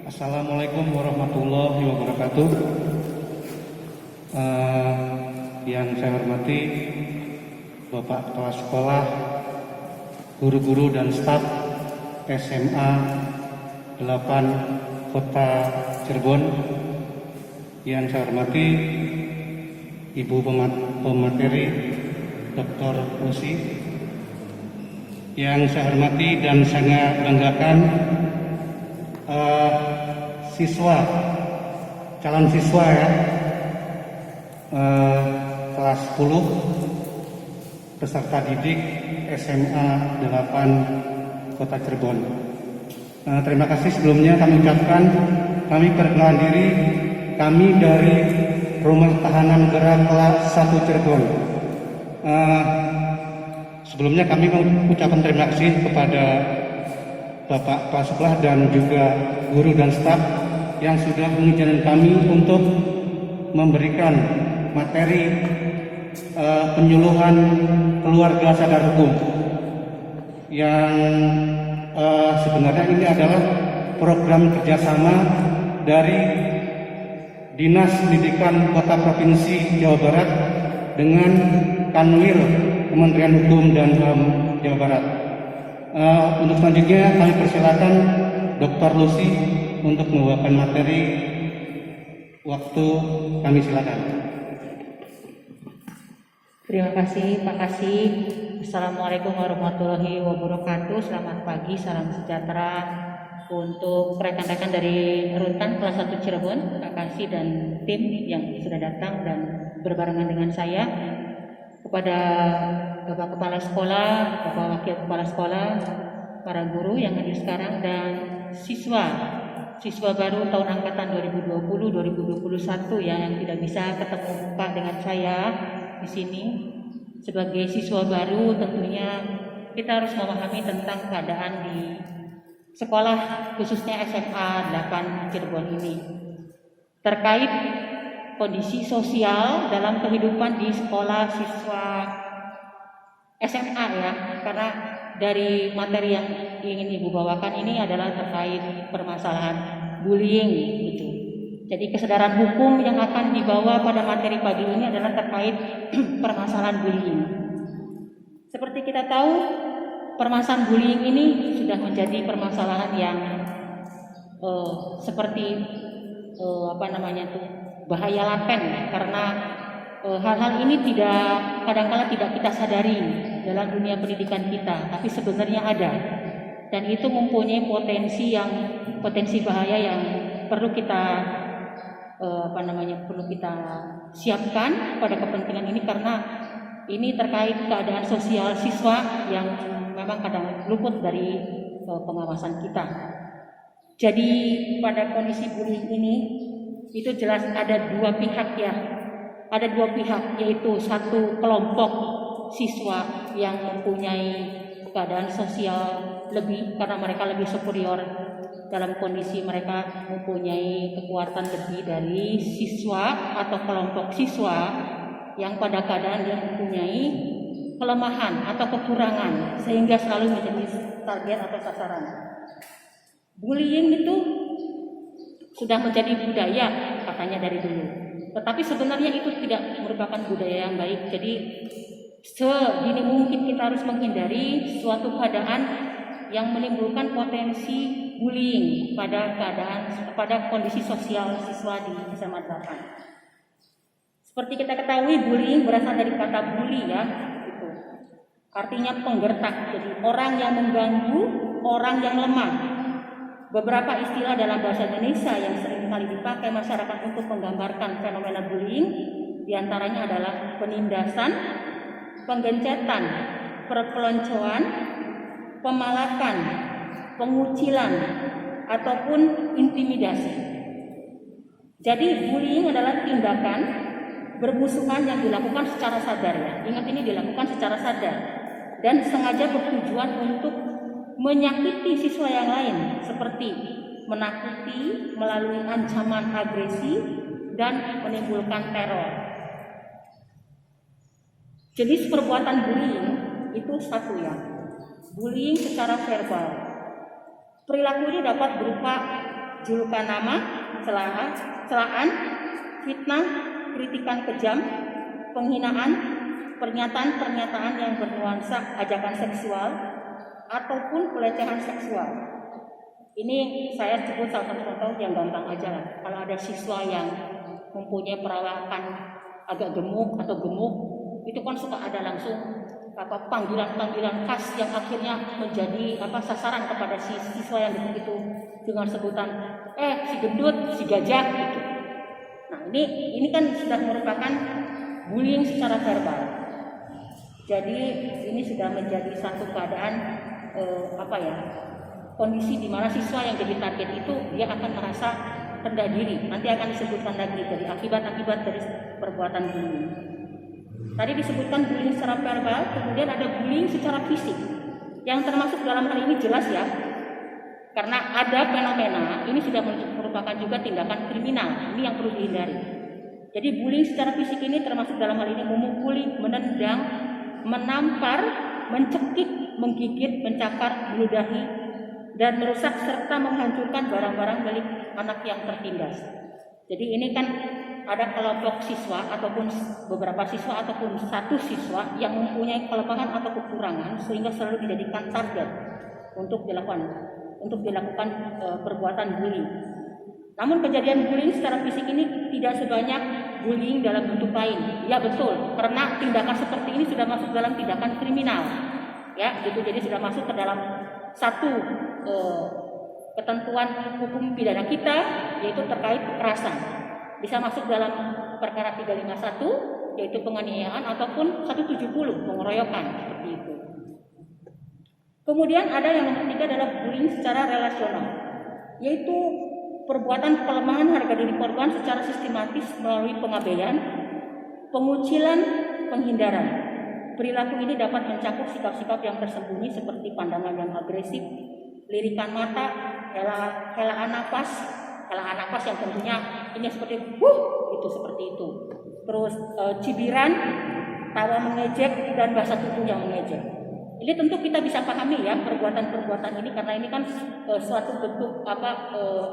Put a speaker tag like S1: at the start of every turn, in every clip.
S1: Assalamualaikum warahmatullahi wabarakatuh. Yang saya hormati Bapak Kepala Sekolah, guru-guru dan staf SMA 8 Kota Cirebon. Yang saya hormati Ibu Pemateri Dr. Lucy. Yang saya hormati dan sangat banggakan calon siswa ya, kelas 10 peserta didik SMA 8 Kota Cirebon. Terima kasih sebelumnya kami ucapkan. Kami perkenalkan diri, kami dari Rumah Tahanan Negara kelas 1 Cirebon. Sebelumnya kami mengucapkan terima kasih kepada Bapak Kepala Sekolah dan juga guru dan staf yang sudah mengizinkan kami untuk memberikan materi penyuluhan keluarga sadar hukum yang sebenarnya ini adalah program kerjasama dari Dinas Pendidikan Kota Provinsi Jawa Barat dengan Kanwil Kementerian Hukum dan HAM Jawa Barat. Untuk selanjutnya kami persilakan Dr. Lucy untuk membawakan materi. Waktu kami silakan.
S2: Terima kasih, Pak Kasih. Assalamualaikum warahmatullahi wabarakatuh. Selamat pagi, salam sejahtera untuk rekan-rekan dari Rutan kelas 1 Cirebon, Pak Kasih dan tim yang sudah datang dan berbarengan dengan saya. Kepada Bapak Kepala Sekolah, Bapak Wakil Kepala Sekolah, para guru yang hadir sekarang, dan siswa baru tahun angkatan 2020-2021 yang tidak bisa ketemu muka dengan saya di sini. Sebagai siswa baru tentunya kita harus memahami tentang keadaan di sekolah, khususnya SMA 8 Cirebon ini, terkait kondisi sosial dalam kehidupan di sekolah siswa SMA ya, karena dari materi yang ingin Ibu bawakan ini adalah terkait permasalahan bullying gitu. Jadi kesadaran hukum yang akan dibawa pada materi pagi ini adalah terkait permasalahan bullying. Seperti kita tahu, permasalahan bullying ini sudah menjadi permasalahan yang bahaya laten, karena hal-hal ini kadang-kala tidak kita sadari dalam dunia pendidikan kita, tapi sebenarnya ada, dan itu mempunyai potensi bahaya yang perlu kita siapkan pada kepentingan ini, karena ini terkait keadaan sosial siswa yang memang kadang luput dari pengawasan kita. Jadi pada kondisi bullying ini itu jelas ada dua pihak ya. Ada dua pihak, yaitu satu kelompok siswa yang mempunyai keadaan sosial lebih karena mereka lebih superior dalam kondisi mereka mempunyai kekuatan lebih dari siswa atau kelompok siswa yang pada keadaan dia mempunyai kelemahan atau kekurangan sehingga selalu menjadi target atau sasaran. Bullying itu sudah menjadi budaya katanya dari dulu, tetapi sebenarnya itu tidak merupakan budaya yang baik. Jadi sedini mungkin kita harus menghindari suatu keadaan yang menimbulkan potensi bullying pada kondisi sosial siswa di SMA 8. Seperti kita ketahui, bullying berasal dari kata bully ya, itu artinya penggertak. Jadi orang yang mengganggu orang yang lemah. Beberapa istilah dalam bahasa Indonesia yang sering kali dipakai masyarakat untuk menggambarkan fenomena bullying diantaranya adalah penindasan, penggencetan, perpeloncoan, pemalakan, pengucilan, ataupun intimidasi. Jadi bullying adalah tindakan bermusuhan yang dilakukan secara sadar ya. Ingat, ini dilakukan secara sadar dan sengaja bertujuan untuk menyakiti siswa yang lain, seperti menakuti melalui ancaman agresi dan menimbulkan teror. Jenis perbuatan bullying itu satu ya, bullying secara verbal. Perilaku ini dapat berupa julukan nama, celaan, fitnah, kritikan kejam, penghinaan, pernyataan-pernyataan yang bernuansa ajakan seksual, ataupun pelecehan seksual. Ini saya sebut salah satu contoh yang gampang aja lah. Kalau ada siswa yang mempunyai perawakan agak gemuk atau gemuk, itu kan suka ada langsung panggilan-panggilan khas yang akhirnya menjadi sasaran kepada si siswa yang gemuk itu dengan sebutan si gendut, si gajah gitu. Nah, ini kan sudah merupakan bullying secara verbal. Jadi ini sudah menjadi satu keadaan kondisi di mana siswa yang jadi target itu dia akan merasa rendah diri. Nanti akan disebutkan lagi dari akibat-akibat dari perbuatan bullying. Tadi disebutkan bullying secara verbal, kemudian ada bullying secara fisik. Yang termasuk dalam hal ini jelas ya, karena ada fenomena ini sudah merupakan juga tindakan kriminal. Ini yang perlu dihindari. Jadi bullying secara fisik ini termasuk dalam hal ini memukuli, menendang, menampar, mencekik, menggigit, mencakar, meludahi, dan merusak serta menghancurkan barang-barang milik anak yang tertindas. Jadi ini kan ada kelompok siswa ataupun beberapa siswa ataupun satu siswa yang mempunyai kelemahan atau kekurangan sehingga selalu dijadikan target untuk dilakukan perbuatan bullying. Namun kejadian bullying secara fisik ini tidak sebanyak bullying dalam bentuk lain. Ya betul, karena tindakan seperti ini sudah masuk dalam tindakan kriminal. Ya, gitu. Jadi sudah masuk ke dalam satu ketentuan hukum pidana kita, yaitu terkait kekerasan. Bisa masuk dalam perkara 351 yaitu penganiayaan ataupun 170 pengeroyokan seperti itu. Kemudian ada yang nomor 3 adalah bullying secara relasional, yaitu perbuatan pelemahan harga diri korban secara sistematis melalui pengabaian, pengucilan, penghindaran. Perilaku ini dapat mencakup sikap-sikap yang tersembunyi seperti pandangan yang agresif, lirikan mata, helaan nafas yang tentunya ini seperti itu seperti itu. Terus cibiran, tawa mengejek, dan bahasa tubuh yang mengejek. Ini tentu kita bisa pahami ya perbuatan-perbuatan ini karena ini kan suatu bentuk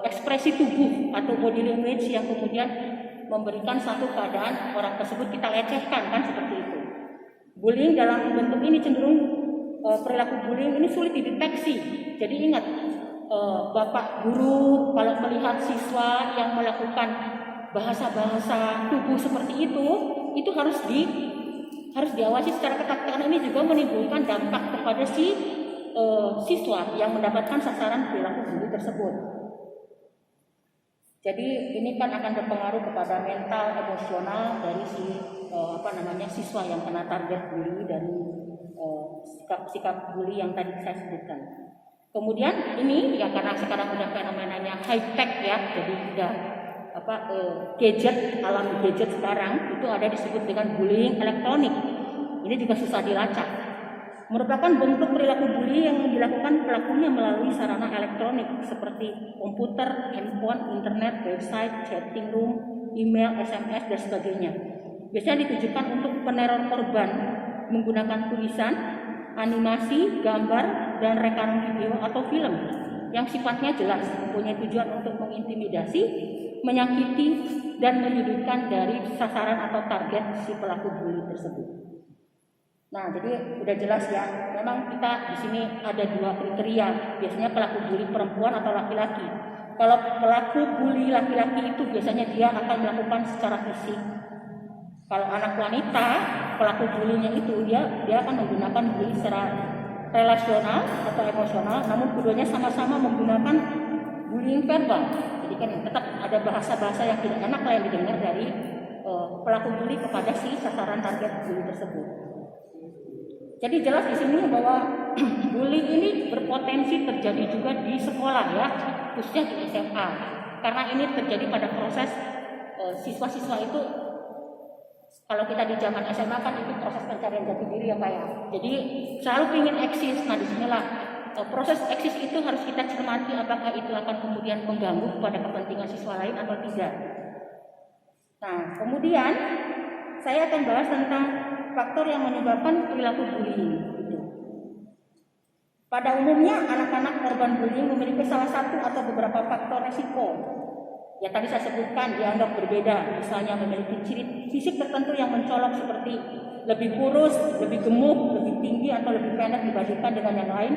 S2: ekspresi tubuh atau body language yang kemudian memberikan satu keadaan orang tersebut kita lecehkan kan seperti itu. Bullying dalam bentuk ini cenderung perilaku bullying ini sulit dideteksi. Jadi ingat Bapak guru kalau melihat siswa yang melakukan bahasa-bahasa tubuh seperti itu harus diawasi secara ketat karena ini juga menimbulkan dampak kepada si siswa yang mendapatkan sasaran perilaku bully tersebut. Jadi ini kan akan berpengaruh kepada mental emosional dari si siswa yang kena target bully dari sikap-sikap bully yang tadi saya sebutkan. Kemudian ini ya karena sekarang udah fenomenanya high tech ya, jadi udah gadget, alam gadget sekarang itu ada disebut dengan bullying elektronik. Ini juga susah dilacak. Merupakan bentuk perilaku bully yang dilakukan pelakunya melalui sarana elektronik seperti komputer, handphone, internet, website, chatting room, email, SMS dan sebagainya. Biasanya ditujukan untuk peneror korban menggunakan tulisan, animasi, gambar, dan rekaman video atau film yang sifatnya jelas mempunyai tujuan untuk mengintimidasi, menyakiti, dan menyudutkan dari sasaran atau target si pelaku bully tersebut. Nah, jadi udah jelas ya. Memang kita di sini ada 2 kriteria. Biasanya pelaku bully perempuan atau laki-laki. Kalau pelaku bully laki-laki itu biasanya dia akan melakukan secara fisik. Kalau anak wanita, pelaku bullynya itu dia akan menggunakan bully secara relasional atau emosional, namun keduanya sama-sama menggunakan bullying verbal. Jadi kan tetap ada bahasa-bahasa yang tidak enak lah yang didengar dari pelaku bully kepada si sasaran target bully tersebut. Jadi jelas di sini bahwa bullying ini berpotensi terjadi juga di sekolah ya, khususnya di SMA. Karena ini terjadi pada proses siswa-siswa itu. Kalau kita di zaman SMA kan itu proses pencarian jati diri ya Pak ya. Jadi selalu ingin eksis. Nah disinilah proses eksis itu harus kita cermati apakah itu akan kemudian mengganggu pada kepentingan siswa lain atau tidak. Nah kemudian saya akan bahas tentang faktor yang menyebabkan perilaku bullying. Gitu. Pada umumnya anak-anak korban bullying memiliki salah satu atau beberapa faktor resiko. Ya tadi saya sebutkan dianggap berbeda, misalnya memiliki ciri fisik tertentu yang mencolok seperti lebih kurus, lebih gemuk, lebih tinggi atau lebih pendek dibandingkan dengan yang lain.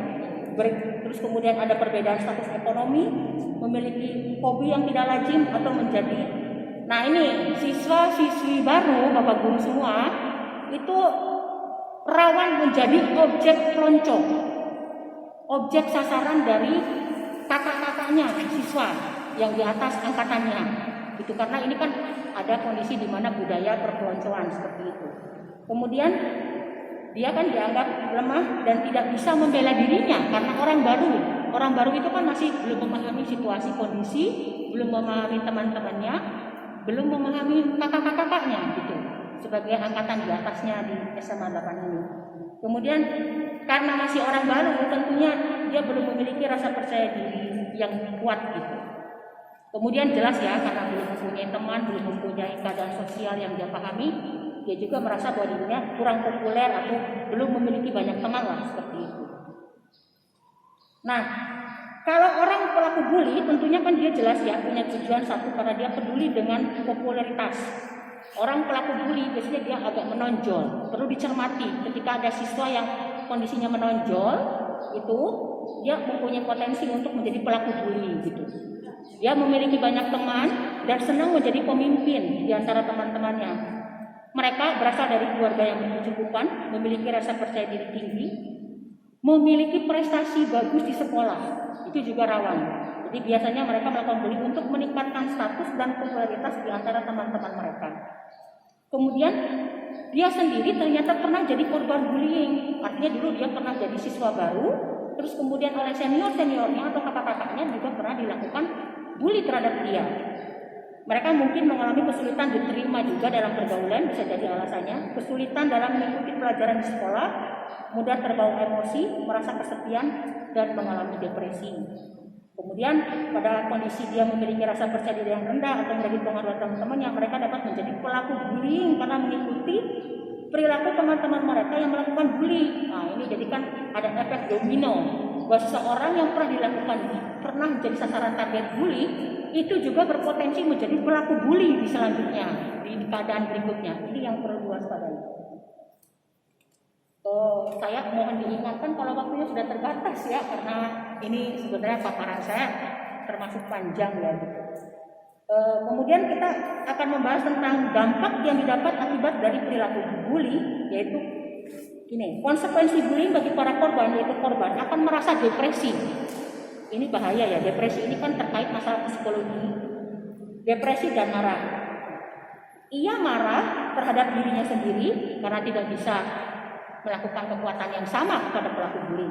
S2: Terus kemudian ada perbedaan status ekonomi, memiliki hobi yang tidak lazim atau menjadi. Nah ini siswa-siswi baru, Bapak Guru semua, itu rawan menjadi objek pelonco, objek sasaran dari kakak-kakaknya siswa yang di atas angkatannya. Itu karena ini kan ada kondisi di mana budaya perpeloncoan seperti itu. Kemudian dia kan dianggap lemah dan tidak bisa membela dirinya karena orang baru. Orang baru itu kan masih belum memahami situasi kondisi, belum memahami teman-temannya, belum memahami kakak-kakaknya gitu. Sebagai angkatan di atasnya di SMA 8 ini. Kemudian karena masih orang baru, tentunya dia belum memiliki rasa percaya diri yang kuat gitu. Kemudian jelas ya, karena belum mempunyai teman, belum mempunyai keadaan sosial yang dia pahami, dia juga merasa bahwa dirinya kurang populer atau belum memiliki banyak teman lah seperti itu. Nah, kalau orang pelaku bully tentunya kan dia jelas ya punya tujuan satu karena dia peduli dengan popularitas. Orang pelaku bully biasanya dia agak menonjol. Perlu dicermati ketika ada siswa yang kondisinya menonjol, itu dia mempunyai potensi untuk menjadi pelaku bully gitu. Dia memiliki banyak teman dan senang menjadi pemimpin di antara teman-temannya. Mereka berasal dari keluarga yang berkecukupan, memiliki rasa percaya diri tinggi, memiliki prestasi bagus di sekolah. Itu juga rawan. Jadi biasanya mereka melakukan bullying untuk meningkatkan status dan popularitas di antara teman-teman mereka. Kemudian dia sendiri ternyata pernah jadi korban bullying. Artinya dulu dia pernah jadi siswa baru, terus kemudian oleh senior-seniornya atau kakak-kakaknya juga pernah dilakukan bully terhadap dia. Mereka mungkin mengalami kesulitan diterima juga dalam pergaulan, bisa jadi alasannya. Kesulitan dalam mengikuti pelajaran di sekolah, mudah terbawa emosi, merasa kesepian, dan mengalami depresi. Kemudian pada kondisi dia memiliki rasa percaya diri yang rendah atau menjadi pengaruh teman-teman yang mereka dapat menjadi pelaku bullying karena mengikuti perilaku teman-teman mereka yang melakukan bully. Nah ini jadikan ada efek domino bahwa seseorang yang pernah menjadi sasaran target bully itu juga berpotensi menjadi pelaku bully di selanjutnya di keadaan berikutnya. Ini yang perlu diwaspadai. Saya mohon diingatkan kalau waktunya sudah terbatas ya karena ini sebenarnya paparan saya termasuk panjang ya gitu. Kemudian kita akan membahas tentang dampak yang didapat akibat dari perilaku bully, yaitu ini konsekuensi bullying bagi para korban, yaitu korban akan merasa depresi. Ini bahaya ya, depresi ini kan terkait masalah psikologi, depresi dan marah. Ia marah terhadap dirinya sendiri karena tidak bisa melakukan kekuatan yang sama kepada pelaku bully.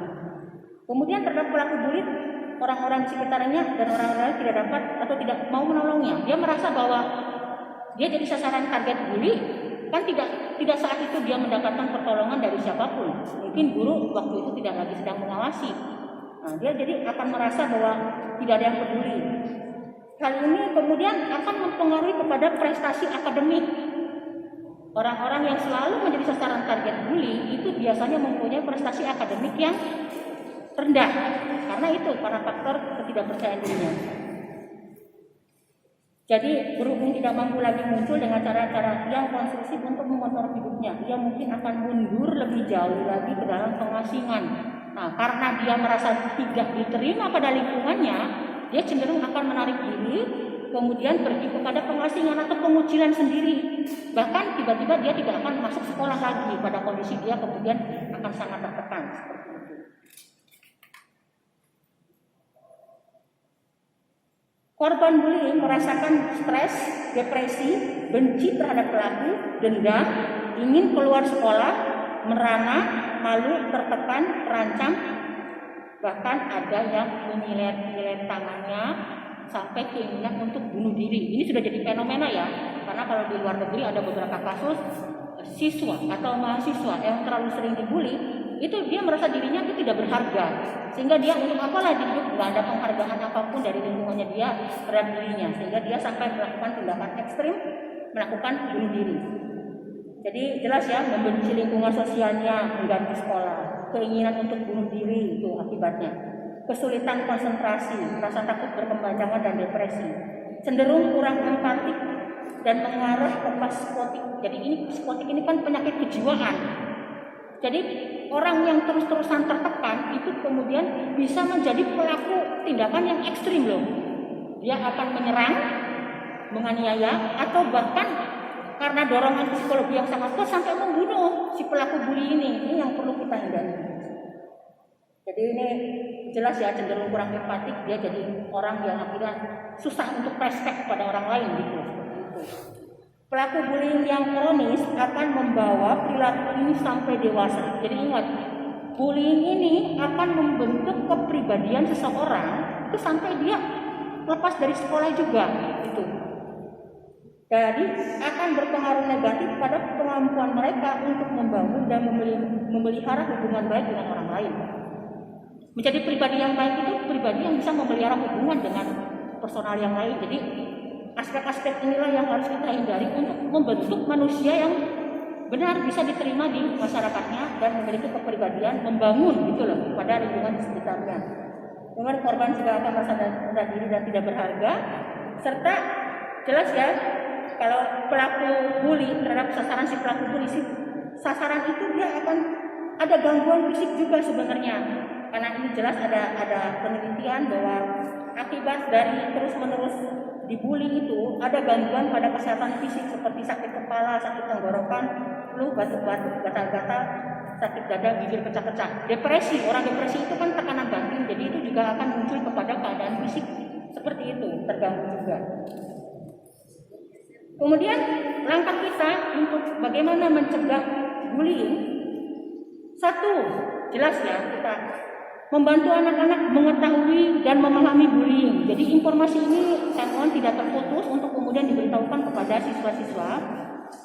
S2: Kemudian terhadap pelaku bully, orang-orang di sekitarnya dan orang-orang lain tidak dapat atau tidak mau menolongnya. Dia merasa bahwa dia jadi sasaran target bully, kan tidak saat itu dia mendapatkan pertolongan dari siapapun. Mungkin guru waktu itu tidak lagi sedang mengawasi. Nah, dia jadi akan merasa bahwa tidak ada yang peduli. Hal ini kemudian akan mempengaruhi kepada prestasi akademik. Orang-orang yang selalu menjadi sasaran target bully itu biasanya mempunyai prestasi akademik yang rendah karena faktor ketidakpercayaan dirinya. Jadi berhubung tidak mampu lagi muncul dengan cara-cara yang konstruksi untuk mengontrol hidupnya, dia mungkin akan mundur lebih jauh lagi ke dalam pengasingan. Nah, karena dia merasa tidak diterima pada lingkungannya, dia cenderung akan menarik diri, kemudian pergi kepada pengasingan atau pengucilan sendiri. Bahkan tiba-tiba dia tidak akan masuk sekolah lagi, pada kondisi dia kemudian akan sangat tertekan seperti itu. Korban bullying merasakan stres, depresi, benci terhadap pelaku, dendam, ingin keluar sekolah, merana, malu, tertekan, terancam, bahkan ada yang menyilet-nyilet tangannya sampai keinginan untuk bunuh diri. Ini sudah jadi fenomena ya, karena kalau di luar negeri ada beberapa kasus siswa atau mahasiswa yang terlalu sering dibully, itu dia merasa dirinya itu tidak berharga, sehingga dia untuk apalah hidup, nggak ada penghargaan apapun dari lingkungannya dia terhadap dirinya, sehingga dia sampai melakukan tindakan ekstrim, melakukan bunuh diri. Jadi jelas ya, membenci lingkungan sosialnya, mengganti sekolah. keinginan untuk bunuh diri itu akibatnya. Kesulitan konsentrasi, rasa takut berkepanjangan dan depresi, cenderung kurang empatik dan mengarah ke psikotik. Jadi ini psikotik ini kan penyakit kejiwaan. Jadi orang yang terus-terusan tertekan itu kemudian bisa menjadi pelaku tindakan yang ekstrim loh. Dia akan menyerang, menganiaya, atau bahkan karena dorongan psikologi yang sangat kuat sampai membunuh si pelaku bully ini. Ini yang perlu kita hindari. Jadi ini jelas ya, cenderung kurang empatik, dia jadi orang yang akhirnya susah untuk respect pada orang lain gitu. Seperti itu. Pelaku bullying yang kronis akan membawa perilaku ini sampai dewasa. Jadi ingat, bullying ini akan membentuk kepribadian seseorang itu sampai dia lepas dari sekolah juga gitu. Jadi akan berpengaruh negatif pada kemampuan mereka untuk membangun dan memelihara hubungan baik dengan orang lain. Menjadi pribadi yang baik itu pribadi yang bisa memelihara hubungan dengan personal yang lain. Jadi aspek-aspek inilah yang harus kita hindari untuk membentuk manusia yang benar bisa diterima di masyarakatnya dan memiliki kepribadian membangun gitu loh pada lingkungan di sekitarnya. Kemudian korban juga akan merasa rendah diri dan tidak berharga, serta jelas ya kalau pelaku bully terhadap sasaran si pelaku bully, si sasaran itu dia akan ada gangguan fisik juga sebenarnya. Karena ini jelas ada penelitian bahwa akibat dari terus-menerus dibully itu ada gangguan pada kesehatan fisik seperti sakit kepala, sakit tenggorokan, flu, batuk-batuk, gatal-gatal, sakit dada, bibir pecah-pecah. Depresi, orang depresi itu kan tekanan batin, jadi itu juga akan muncul kepada keadaan fisik seperti itu, terganggu juga. Kemudian langkah kita untuk bagaimana mencegah bullying, satu, jelas ya kita membantu anak-anak mengetahui dan memahami bullying. Jadi informasi ini saya mohon tidak terputus untuk kemudian diberitahukan kepada siswa-siswa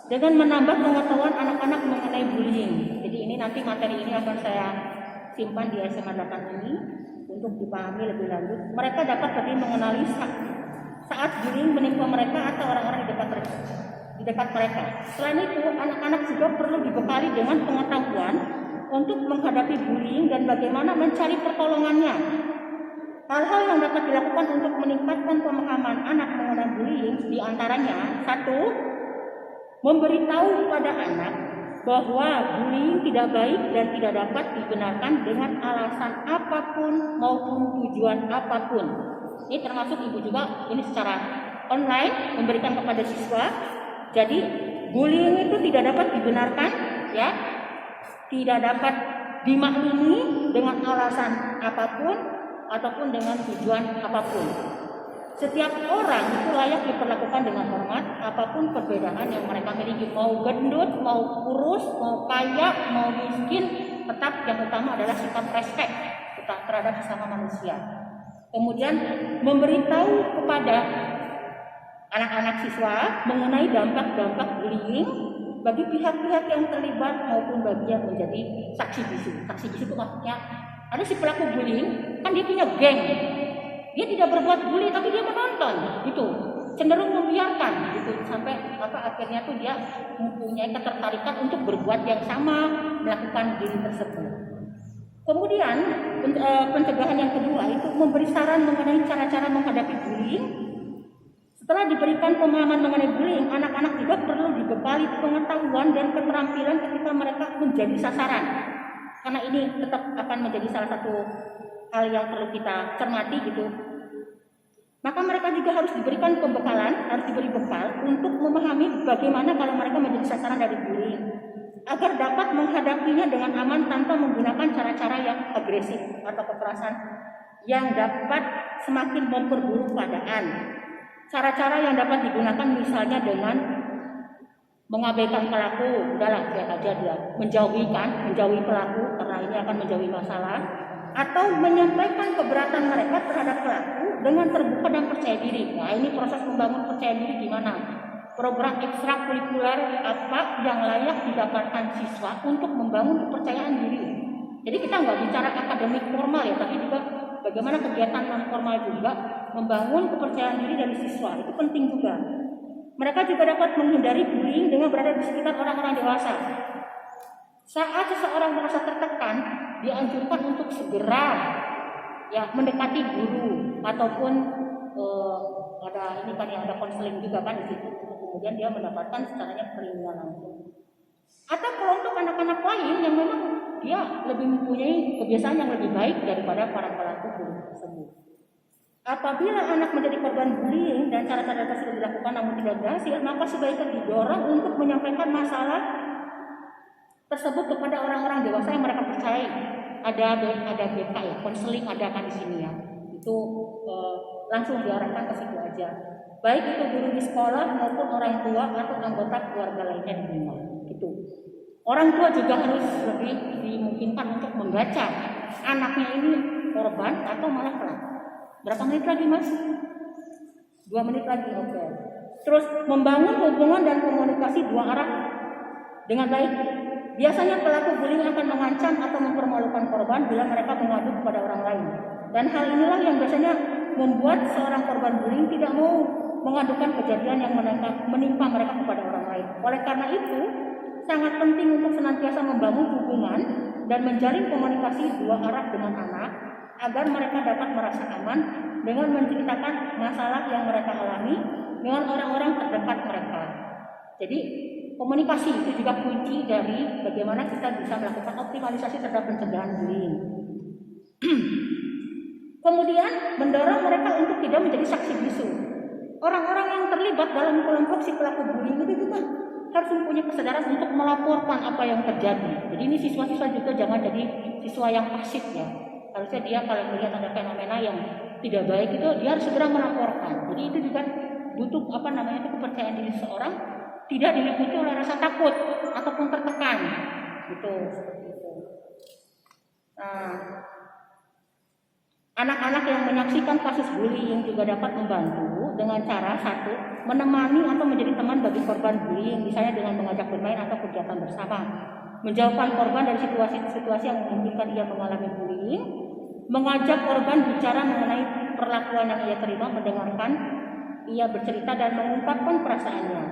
S2: dengan menambah pengetahuan anak-anak mengenai bullying. Jadi ini nanti materi ini akan saya simpan di SMA 8 ini untuk dipahami lebih lanjut. Mereka dapat lebih mengenali saat bullying menimpa mereka atau orang-orang di dekat mereka. Selain itu, anak-anak juga perlu dibekali dengan pengetahuan untuk menghadapi bullying dan bagaimana mencari pertolongannya. Hal-hal yang dapat dilakukan untuk meningkatkan pemahaman anak mengenai bullying diantaranya, satu, memberitahu kepada anak bahwa bullying tidak baik dan tidak dapat dibenarkan dengan alasan apapun maupun tujuan apapun. Ini termasuk ibu juga ini secara online memberikan kepada siswa. Jadi bullying itu tidak dapat dibenarkan ya. Tidak dapat dimaklumi dengan alasan apapun ataupun dengan tujuan apapun. Setiap orang itu layak diperlakukan dengan hormat apapun perbedaan yang mereka miliki, mau gendut, mau kurus, mau kaya, mau miskin, tetap yang utama adalah sikap respek kita terhadap sesama manusia. Kemudian memberitahu kepada anak-anak siswa mengenai dampak-dampak bullying bagi pihak-pihak yang terlibat maupun bagi yang menjadi saksi bisu. Saksi bisu itu maksudnya ada si pelaku bullying, kan dia punya geng. Dia tidak berbuat bully tapi dia menonton, gitu. Cenderung membiarkan, gitu. Sampai akhirnya tuh dia mempunyai ketertarikan untuk berbuat yang sama, melakukan bullying tersebut. Kemudian pencegahan yang kedua itu memberi saran mengenai cara-cara menghadapi bullying. Setelah diberikan pemahaman mengenai bullying, anak-anak juga perlu dibekali pengetahuan dan keterampilan ketika mereka menjadi sasaran. Karena ini tetap akan menjadi salah satu hal yang perlu kita cermati gitu. Maka mereka juga harus diberikan pembekalan, harus diberi bekal untuk memahami bagaimana kalau mereka menjadi sasaran dari bullying, agar dapat menghadapinya dengan aman tanpa menggunakan cara-cara yang agresif atau kekerasan yang dapat semakin memperburuk keadaan. Cara-cara yang dapat digunakan misalnya dengan mengabaikan pelaku, udahlah lihat aja dia, menjauhi pelaku karena ini akan menjauhi masalah, atau menyampaikan keberatan mereka terhadap pelaku dengan terbuka dan percaya diri. Nah ini proses membangun percaya diri gimana? Program ekstrakurikuler apa yang layak didapatkan siswa untuk membangun kepercayaan diri. Jadi kita nggak bicara akademik formal ya, tapi juga bagaimana kegiatan non formal juga membangun kepercayaan diri dari siswa, itu penting juga. Mereka juga dapat menghindari bullying dengan berada di sekitar orang-orang dewasa. Saat seseorang merasa tertekan, dianjurkan untuk segera ya mendekati guru ataupun ada ini kan yang ada konseling juga kan di situ. Kemudian dia mendapatkan secaranya perlindungan langsung. Atau kelompok anak-anak lain yang memang dia lebih mempunyai kebiasaan yang lebih baik daripada para pelaku bullying tersebut. Apabila anak menjadi korban bullying dan cara-cara tersebut dilakukan namun tidak berhasil, maka sebaiknya didorong untuk menyampaikan masalah tersebut kepada orang-orang dewasa yang mereka percayai. Ada BK ya, konseling ada kan di sini ya. Itu langsung diarahkan ke situ aja. Baik itu guru di sekolah maupun orang tua atau anggota keluarga lainnya di rumah. Gitu. Orang tua juga harus lebih dimungkinkan untuk membaca anaknya ini korban atau malah pelaku. Berapa menit lagi mas? 2 menit lagi, oke. Terus membangun hubungan dan komunikasi dua arah dengan baik. Biasanya pelaku bullying akan mengancam atau mempermalukan korban bila mereka mengadu kepada orang lain. Dan hal inilah yang biasanya membuat seorang korban bullying tidak mau mengadukan kejadian yang menimpa mereka kepada orang lain. Oleh karena itu, sangat penting untuk senantiasa membangun hubungan dan menjalin komunikasi dua arah dengan anak agar mereka dapat merasa aman dengan menceritakan masalah yang mereka alami dengan orang-orang terdekat mereka. Jadi komunikasi itu juga kunci dari bagaimana kita bisa melakukan optimalisasi terhadap pencegahan bullying. Kemudian mendorong mereka untuk tidak menjadi saksi bisu. Orang-orang yang terlibat dalam kelompok si pelaku bullying itu juga harus mempunyai kesadaran untuk melaporkan apa yang terjadi. Jadi ini siswa-siswa juga jangan jadi siswa yang pasif ya. Harusnya dia kalau melihat ada fenomena yang tidak baik itu dia harus segera melaporkan. Jadi itu juga butuh itu kepercayaan diri seseorang tidak diliputi oleh rasa takut ataupun tertekan. Gitu seperti itu. Nah, anak-anak yang menyaksikan kasus bullying juga dapat membantu dengan cara satu, menemani atau menjadi teman bagi korban bullying, misalnya dengan mengajak bermain atau kegiatan bersama, menjauhkan korban dari situasi-situasi yang memungkinkan ia mengalami bullying, mengajak korban bicara mengenai perlakuan yang ia terima, mendengarkan ia bercerita dan mengungkapkan perasaannya.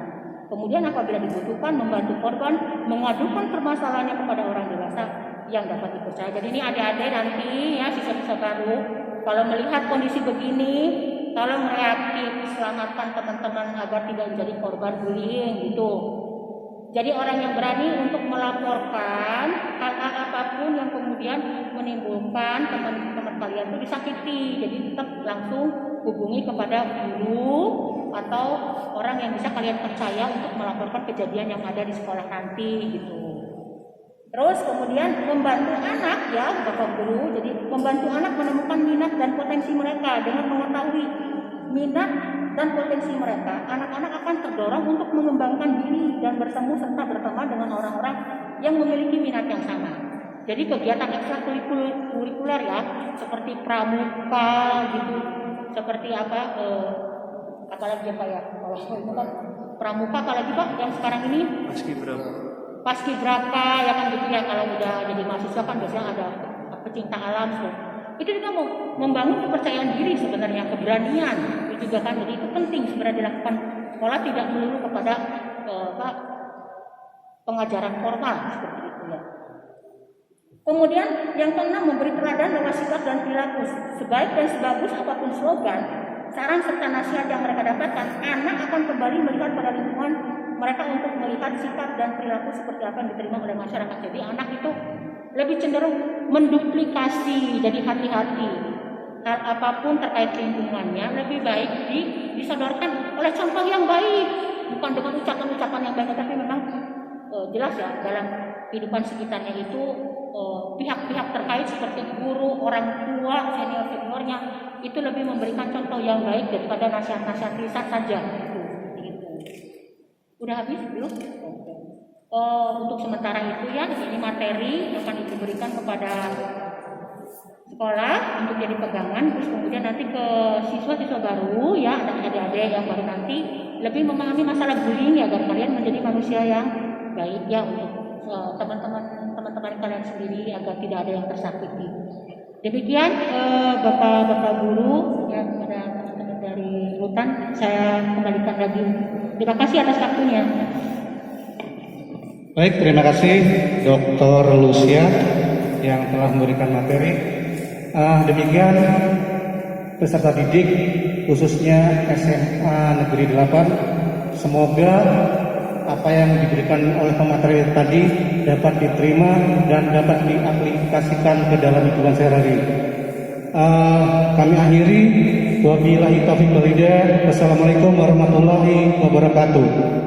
S2: Kemudian apabila dibutuhkan membantu korban mengadukan permasalahannya kepada orang dewasa yang dapat dipercaya. Jadi ini adik-adik nanti ya siswa-siswa baru kalau melihat kondisi begini, tolong reaktif, selamatkan teman-teman agar tidak menjadi korban bullying gitu. Jadi orang yang berani untuk melaporkan hal-hal apapun yang kemudian menimbulkan teman-teman kalian itu disakiti. Jadi tetap langsung hubungi kepada guru atau orang yang bisa kalian percaya untuk melaporkan kejadian yang ada di sekolah nanti gitu. Terus kemudian membantu anak ya Bapak Guru, jadi membantu anak menemukan minat dan potensi mereka. Dengan mengetahui minat dan potensi mereka, anak-anak akan terdorong untuk mengembangkan diri dan bertemu serta berteman dengan orang-orang yang memiliki minat yang sama. Jadi kegiatan ekstrakurikuler ya, seperti pramuka gitu, seperti apalagi apa ya, kalau itu kan pramuka, apalagi Pak yang sekarang ini Paskibraka ya kan gitu ya, kalau udah jadi mahasiswa kan biasanya ada pecinta alam tuh. Itu juga mau membangun kepercayaan diri sebenarnya, keberanian itu juga kan, jadi itu penting sebenarnya dilakukan sekolah, tidak melulu kepada pengajaran formal seperti itu ya. Kemudian yang keenam, memberi teladan lewat sikap dan perilaku. Sebaik dan sebagus apapun slogan, saran serta nasihat yang mereka dapatkan, anak akan kembali melihat pada lingkungan mereka untuk melihat sikap dan perilaku seperti apa yang diterima oleh masyarakat. Jadi anak itu lebih cenderung menduplikasi, jadi hati-hati. Hal apapun terkait lingkungannya lebih baik disodorkan oleh contoh yang baik, bukan dengan ucapan-ucapan yang baik, tapi memang jelas ya dalam kehidupan sekitarnya itu pihak-pihak terkait seperti guru, orang tua, senior-seniornya itu lebih memberikan contoh yang baik daripada nasihat-nasihat lisan saja. Udah habis belum? Untuk sementara itu ya, ini materi yang akan diberikan kepada sekolah untuk jadi pegangan. Terus kemudian nanti ke siswa-siswa baru ya, ada adik-adik yang baru nanti lebih memahami masalah bullying ya, agar kalian menjadi manusia yang baik ya untuk teman-teman kalian sendiri, agar tidak ada yang tersakiti. Demikian Bapak-bapak guru ya, kepada teman-teman dari Rutan, saya kembalikan lagi. Terima kasih atas waktunya.
S1: Baik, terima kasih Dr. Lucia yang telah memberikan materi. Demikian peserta didik khususnya SMA Negeri 8, semoga apa yang diberikan oleh pemateri tadi dapat diterima dan dapat diaplikasikan ke dalam hidupan sehari-hari. Kami akhiri, wabillahi taufiq wal hidayah. Wassalamualaikum warahmatullahi wabarakatuh.